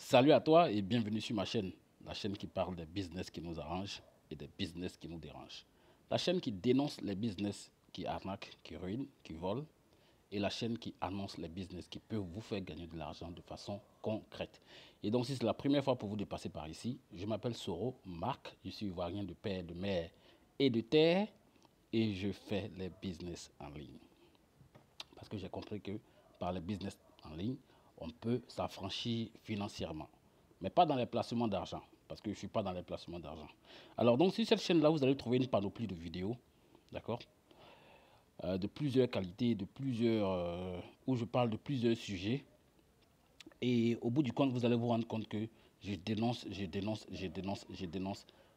Salut à toi et bienvenue sur ma chaîne, la chaîne qui parle des business qui nous arrangent et des business qui nous dérangent. La chaîne qui dénonce les business qui arnaquent, qui ruinent, qui volent et la chaîne qui annonce les business qui peuvent vous faire gagner de l'argent de façon concrète. Et donc si c'est la première fois pour vous de passer par ici, je m'appelle Soro Marc, je suis ivoirien de père, de mère et de terre et je fais les business en ligne. Parce que j'ai compris que par les business en ligne, on peut s'affranchir financièrement. Mais pas dans les placements d'argent, parce que je ne suis pas dans les placements d'argent. Alors donc sur cette chaîne-là, vous allez trouver une panoplie de vidéos, d'accord, de plusieurs qualités, où je parle de plusieurs sujets. Et au bout du compte, vous allez vous rendre compte que je dénonce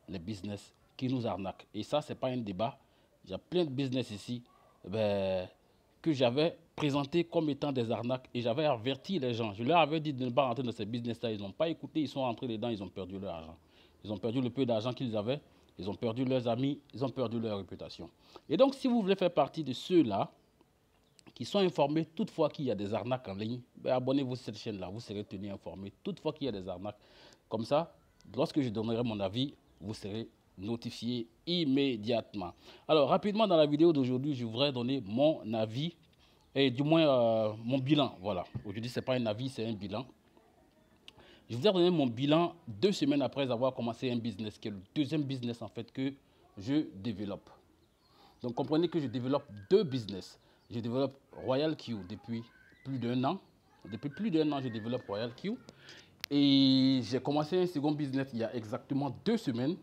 les business qui nous arnaquent. Et ça, ce n'est pas un débat. Il y a plein de business ici que j'avais présenté comme étant des arnaques et j'avais averti les gens. Je leur avais dit de ne pas rentrer dans ces business-là. Ils n'ont pas écouté, ils sont rentrés dedans, ils ont perdu leur argent. Ils ont perdu le peu d'argent qu'ils avaient, ils ont perdu leurs amis, ils ont perdu leur réputation. Et donc, si vous voulez faire partie de ceux-là, qui sont informés toutefois qu'il y a des arnaques en ligne, ben abonnez-vous à cette chaîne-là, vous serez tenu informé toutefois qu'il y a des arnaques. Comme ça, lorsque je donnerai mon avis, vous serez notifié immédiatement. Alors, rapidement dans la vidéo d'aujourd'hui, je voudrais donner mon avis, et du moins mon bilan. Voilà, aujourd'hui, ce n'est pas un avis, c'est un bilan. Je voudrais donner mon bilan 2 semaines après avoir commencé un business, qui est le deuxième business en fait que je développe. Donc comprenez que je développe 2 business. Je développe Royal Q depuis plus d'1 an. Depuis plus d'1 an, je développe Royal Q. Et j'ai commencé un second business il y a exactement 2 semaines.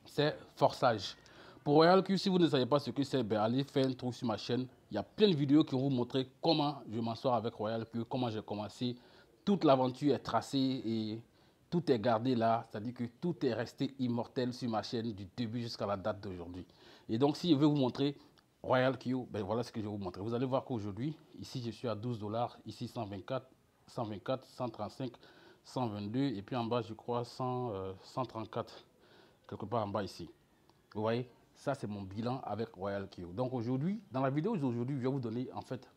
C'est Forçage. Pour Royal Q, si vous ne savez pas ce que c'est, ben allez faire un tour sur ma chaîne. Il y a plein de vidéos qui vont vous montrer comment je m'en sors avec Royal Q, comment j'ai commencé. Toute l'aventure est tracée et tout est gardé là. C'est-à-dire que tout est resté immortel sur ma chaîne du début jusqu'à la date d'aujourd'hui. Et donc, si je veux vous montrer Royal Q, ben voilà ce que je vais vous montrer. Vous allez voir qu'aujourd'hui, ici, je suis à 12 $, ici 124, 124, 135, 122, et puis en bas, je crois 134, quelque part en bas ici. Vous voyez, ça c'est mon bilan avec Royal Q. Donc aujourd'hui, dans la vidéo d'aujourd'hui, je vais vous donner, en fait,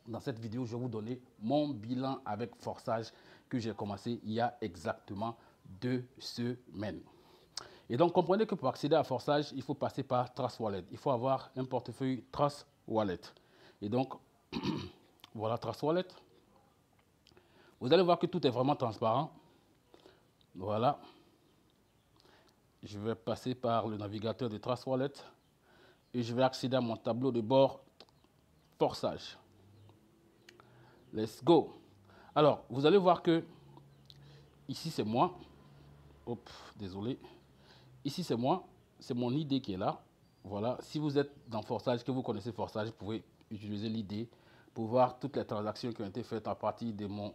dans cette vidéo, je vais vous donner mon bilan avec Forçage que j'ai commencé il y a exactement 2 semaines. Et donc, comprenez que pour accéder à Forçage, il faut passer par Trust Wallet. Il faut avoir un portefeuille Trust Wallet. Et donc, voilà Trust Wallet. Vous allez voir que tout est vraiment transparent. Voilà. Je vais passer par le navigateur de Trust Wallet et je vais accéder à mon tableau de bord Forçage. Let's go. Alors, vous allez voir que ici, c'est moi. Hop, désolé. Ici, c'est moi. C'est mon idée qui est là. Voilà. Si vous êtes dans Forçage, que vous connaissez Forçage, vous pouvez utiliser l'idée pour voir toutes les transactions qui ont été faites à partir de mon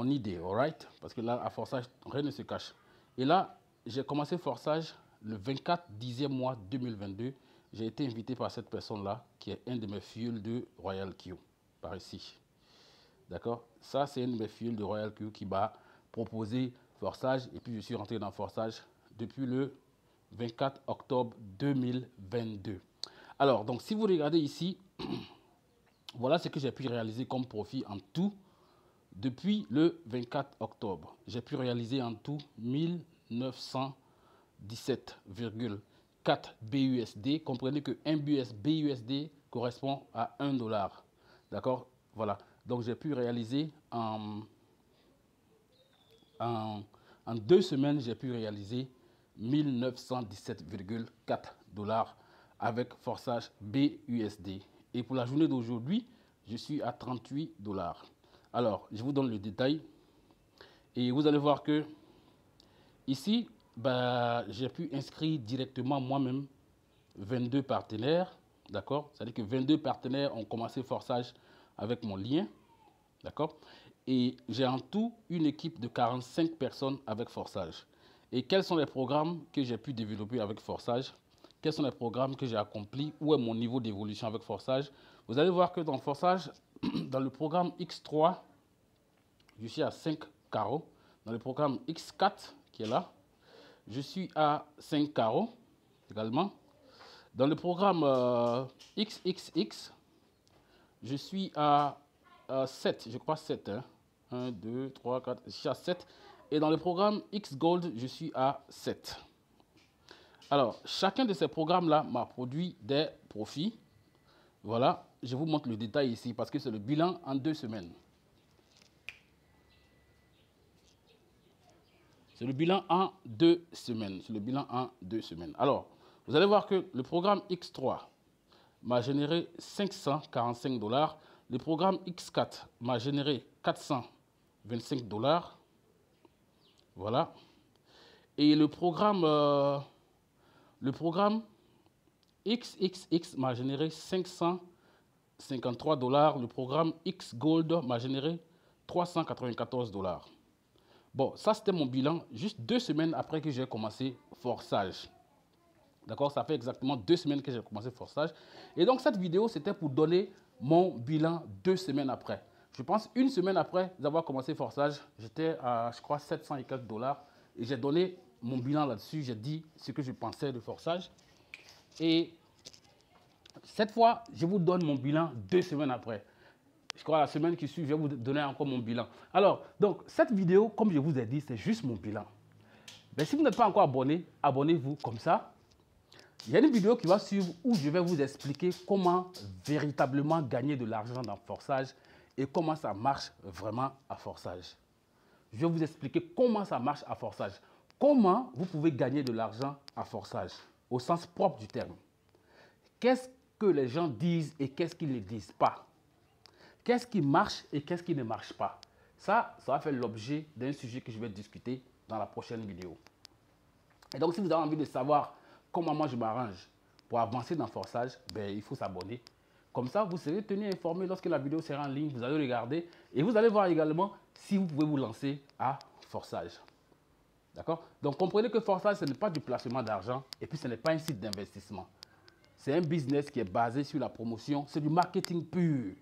idée. All right? Parce que là, à Forçage, rien ne se cache. Et là, j'ai commencé Forçage le 24 10e mois 2022. J'ai été invité par cette personne-là, qui est un de mes fioles de Royal Q, par ici. D'accord? Ça, c'est une de mes fioles de Royal Q qui m'a proposé Forçage. Et puis, je suis rentré dans Forçage depuis le 24 octobre 2022. Alors, donc, si vous regardez ici, voilà ce que j'ai pu réaliser comme profit en tout depuis le 24 octobre. J'ai pu réaliser en tout 1917,4 BUSD. Comprenez que 1 BUSD correspond à 1 $. D'accord? Voilà. Donc, j'ai pu réaliser en 2 semaines, j'ai pu réaliser 1917,4 $ avec Forçage BUSD. Et pour la journée d'aujourd'hui, je suis à 38 $. Alors, je vous donne le détail. Et vous allez voir que ici, bah, j'ai pu inscrire directement moi-même 22 partenaires. D'accord? C'est-à-dire que 22 partenaires ont commencé Forçage avec mon lien. D'accord? Et j'ai en tout une équipe de 45 personnes avec Forçage. Et quels sont les programmes que j'ai pu développer avec Forçage? Quels sont les programmes que j'ai accomplis? Où est mon niveau d'évolution avec Forçage? Vous allez voir que dans Forçage, dans le programme X3, je suis à 5 carreaux. Dans le programme X4, qui est là, je suis à 5 carreaux également. Dans le programme XXX, je suis à 7, je crois 7. Hein? 1, 2, 3, 4, je suis à 7. Et dans le programme X Gold, je suis à 7. Alors, chacun de ces programmes-là m'a produit des profits. Voilà, je vous montre le détail ici parce que c'est le bilan en 2 semaines. C'est le bilan en 2 semaines. C'est le bilan en 2 semaines. Alors, vous allez voir que le programme X3 m'a généré 545 $. Le programme X4 m'a généré 425 $. Voilà. Et le programme XXX m'a généré 553 $. Le programme X Gold m'a généré 394 $. Bon, ça c'était mon bilan juste 2 semaines après que j'ai commencé Forçage. D'accord, ça fait exactement 2 semaines que j'ai commencé Forçage. Et donc cette vidéo, c'était pour donner mon bilan 2 semaines après. Je pense 1 semaine après avoir commencé Forçage, j'étais à, je crois, 700 et quelques $. Et j'ai donné mon bilan là-dessus, j'ai dit ce que je pensais de Forçage. Et cette fois, je vous donne mon bilan 2 semaines après. Je crois la semaine qui suit, je vais vous donner encore mon bilan. Alors, donc, cette vidéo, comme je vous ai dit, c'est juste mon bilan. Mais si vous n'êtes pas encore abonné, abonnez-vous comme ça. Il y a une vidéo qui va suivre où je vais vous expliquer comment véritablement gagner de l'argent dans Forçage et comment ça marche vraiment à Forçage. Je vais vous expliquer comment ça marche à Forçage. Comment vous pouvez gagner de l'argent à Forçage, au sens propre du terme. Qu'est-ce que les gens disent et qu'est-ce qu'ils ne disent pas. Qu'est-ce qui marche et qu'est-ce qui ne marche pas. Ça va faire l'objet d'un sujet que je vais discuter dans la prochaine vidéo. Et donc, si vous avez envie de savoir comment moi je m'arrange pour avancer dans Forçage, ben, il faut s'abonner. Comme ça, vous serez tenu informé lorsque la vidéo sera en ligne. Vous allez regarder et vous allez voir également si vous pouvez vous lancer à Forçage. D'accord? Donc, comprenez que Forçage, ce n'est pas du placement d'argent et puis ce n'est pas un site d'investissement. C'est un business qui est basé sur la promotion. C'est du marketing pur.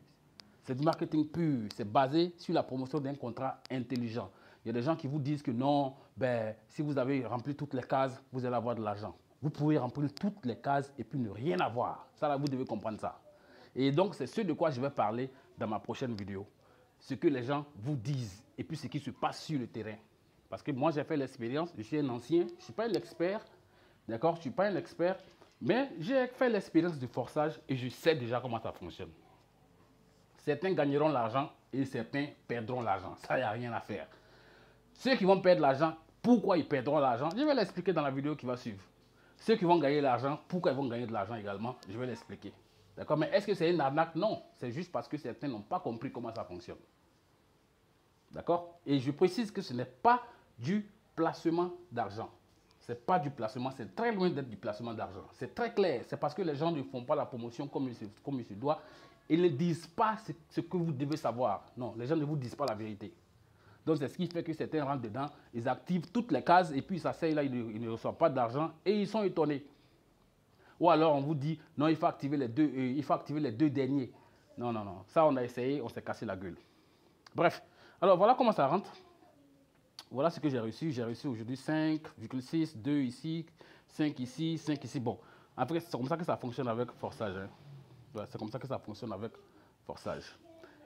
C'est du marketing pur. C'est basé sur la promotion d'un contrat intelligent. Il y a des gens qui vous disent que non, ben, si vous avez rempli toutes les cases, vous allez avoir de l'argent. Vous pouvez remplir toutes les cases et puis ne rien avoir. Ça, là, vous devez comprendre ça. Et donc, c'est ce de quoi je vais parler dans ma prochaine vidéo. Ce que les gens vous disent et puis ce qui se passe sur le terrain. Parce que moi, j'ai fait l'expérience. Je suis un ancien. Je ne suis pas un expert. D'accord? Je ne suis pas un expert. Mais j'ai fait l'expérience du Forçage et je sais déjà comment ça fonctionne. Certains gagneront l'argent et certains perdront l'argent. Ça, il n'y a rien à faire. Ceux qui vont perdre l'argent, pourquoi ils perdront l'argent, je vais l'expliquer dans la vidéo qui va suivre. Ceux qui vont gagner l'argent, pourquoi ils vont gagner de l'argent également, je vais l'expliquer. D'accord? Mais est-ce que c'est une arnaque? Non. C'est juste parce que certains n'ont pas compris comment ça fonctionne. D'accord? Et je précise que ce n'est pas du placement d'argent. Ce n'est pas du placement, c'est très loin d'être du placement d'argent. C'est très clair. C'est parce que les gens ne font pas la promotion comme il se doit. Ils ne disent pas ce que vous devez savoir. Non, les gens ne vous disent pas la vérité. Donc, c'est ce qui fait que certains rentrent dedans, ils activent toutes les cases et puis ça s'asseyent là, ils ne reçoivent pas d'argent et ils sont étonnés. Ou alors, on vous dit, non, il faut activer les deux derniers. Non, non, non. Ça, on a essayé, on s'est cassé la gueule. Bref, alors voilà comment ça rentre. Voilà ce que j'ai reçu. J'ai reçu aujourd'hui 5,6, 2 ici, 5 ici, 5 ici. Bon, après, c'est comme ça que ça fonctionne avec Forçage. Hein. Ouais, c'est comme ça que ça fonctionne avec Forçage.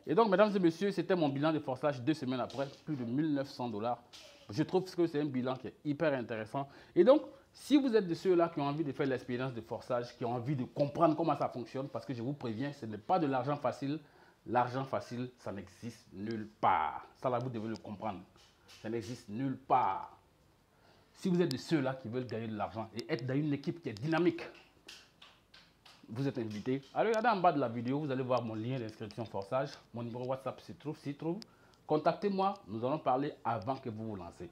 Et donc, mesdames et messieurs, c'était mon bilan de Forçage 2 semaines après, plus de 1900 $. Je trouve que c'est un bilan qui est hyper intéressant. Et donc, si vous êtes de ceux-là qui ont envie de faire l'expérience de Forçage, qui ont envie de comprendre comment ça fonctionne, parce que je vous préviens, ce n'est pas de l'argent facile. L'argent facile, ça n'existe nulle part. Ça, là, vous devez le comprendre. Ça n'existe nulle part. Si vous êtes de ceux-là qui veulent gagner de l'argent et être dans une équipe qui est dynamique, vous êtes invité. Allez regarder en bas de la vidéo, vous allez voir mon lien d'inscription Forçage. Mon numéro WhatsApp s'y trouve. Contactez-moi, nous allons parler avant que vous vous lancez.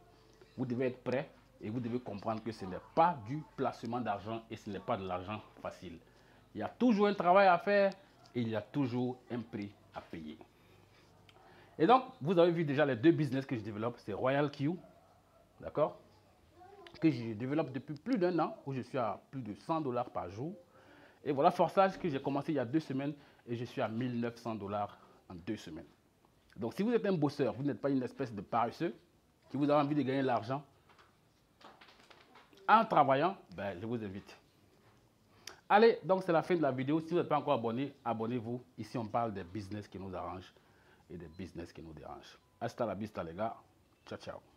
Vous devez être prêt et vous devez comprendre que ce n'est pas du placement d'argent et ce n'est pas de l'argent facile. Il y a toujours un travail à faire et il y a toujours un prix à payer. Et donc, vous avez vu déjà les 2 business que je développe. C'est Royal Q, d'accord, que je développe depuis plus d'1 an, où je suis à plus de 100 $ par jour. Et voilà Forçage que j'ai commencé il y a 2 semaines et je suis à 1900 $ en 2 semaines. Donc, si vous êtes un bosseur, vous n'êtes pas une espèce de paresseux, qui vous avez envie de gagner de l'argent en travaillant, ben, je vous invite. Allez, donc c'est la fin de la vidéo. Si vous n'êtes pas encore abonné, abonnez-vous. Ici, on parle des business qui nous arrangent. et des business qui nous dérangent. Hasta la vista les gars. Ciao, ciao.